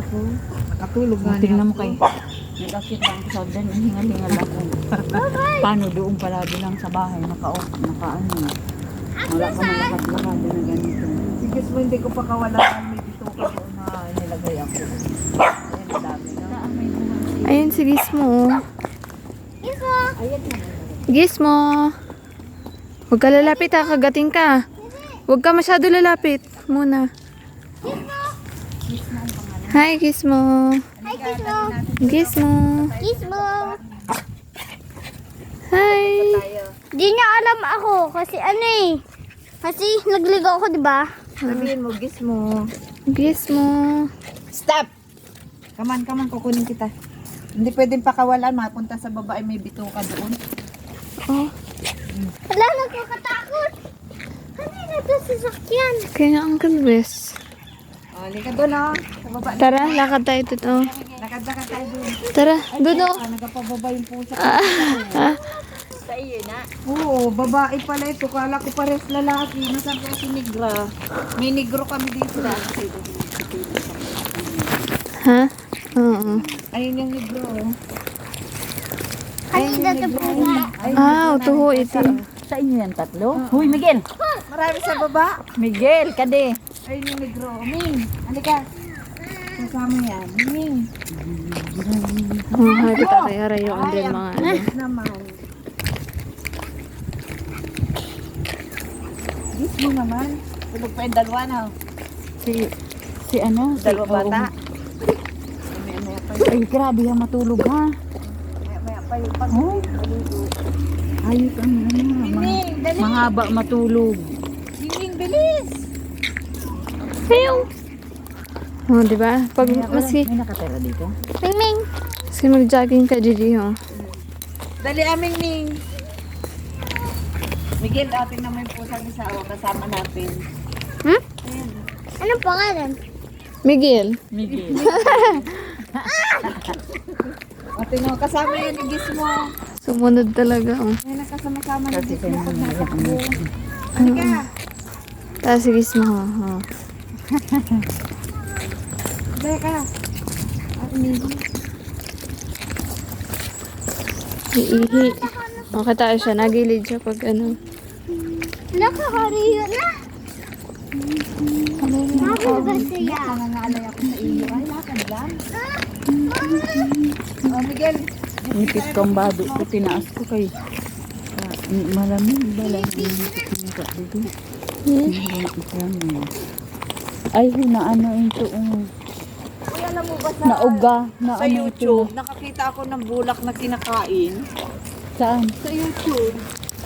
ako. Nakatulog nga Tingnan mo ako. kay. Nag-akit lang sa din, hingal-hingal ako. Paano doon palagi lang sa bahay, naka-ano. Wala ka malakad-lakad na ganito. Sige, mo hindi ko pa kawalaan. May dito ka doon na nilagay ako. Ayan, ang dami na. Ayun si Gizmo. Ayan na. Gizmo. Huwag ka lalapit ha, kagating ka. Huwag ka masyado lalapit. Muna. Hi, Gizmo. Hi, Gizmo. Gizmo. Gizmo. Hi. Di niya alam ako kasi ano eh. Kasi nagligo ako, di ba? Sabihin mo, Gizmo. Gizmo. Stop! Come on, kukunin kita. Hindi pwedeng pakawalan, mapunta sa baba ay may bituka doon. Oh, Wala, nagkakatakot. Kanina to sasakyan. kaya Uncle Wes. Oh, lika doon sa baba. Tara, lakad tayo dito. Lakad-lakad tayo doon. Tara, doon oh. Nagpababa yung pusa. Sa iyo na. Oo, babae pala ito. Kala ko pares lalaki. Nasaan ko si Negra? May negro kami dito. Ha? Oo. Ayun yung negro. Kanina to pusa. Ah, utuho ito. Sa inyo yan tatlo? Huy, Miguel! Marami sa baba. Miguel, kade! Ayun yung negro. Ming, halika. Kasama yan. Ming. Oh, hay kita kaya yung din mga ano. Naman. Gizmo naman. Tulog pa yung dalawa na. Si ano? Dalawa bata. Maya-maya pa yun. Ay, grabe ha, matulog ha. Maya-maya pa yun. Pag Oh. Ayos ang Ming, dali. mahaba matulog. Ming, bilis. Ayaw. Oh, di ba? Pag maski May nakatira dito? Ming. maski mag-jogging ka, Gigi, oh. Dali aming Ming. Miguel, atin naman yung pusa ni Sao. Kasama natin. Hmm? Anong pangalan? Miguel. Miguel. Atin mo, kasama yan ni Gizmo. Sumunod talaga, oh. Yan nakasama-sama ni Kasi Gizmo pag kanya natakbo. Halika. Tapos si Gizmo, oh. Halika. Iihi. Okay tayo siya. Nagilid siya pag ano. Nakakariyo na. Bakit ba siya? Nangangalay ako sa iyo. Ay, lakad lang. Oh, Miguel. Nipis kong bado ko, tinaas ko kay malamig ba lang dito. Ay, na ano ito. Uy, alam mo ba sa, Nauga. Na sa ano YouTube, ito. nakakita ako ng bulak na kinakain. Saan? Sa YouTube.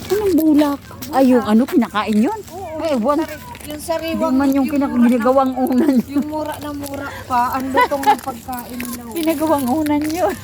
Anong bulak? Ay, yung ano, kinakain yun? Oo. Ay, wan. Yung Di sariwang, man yung ginagawang unan. yung mura na mura pa, ang lutong ng pagkain nila. Pinagawang unan yun.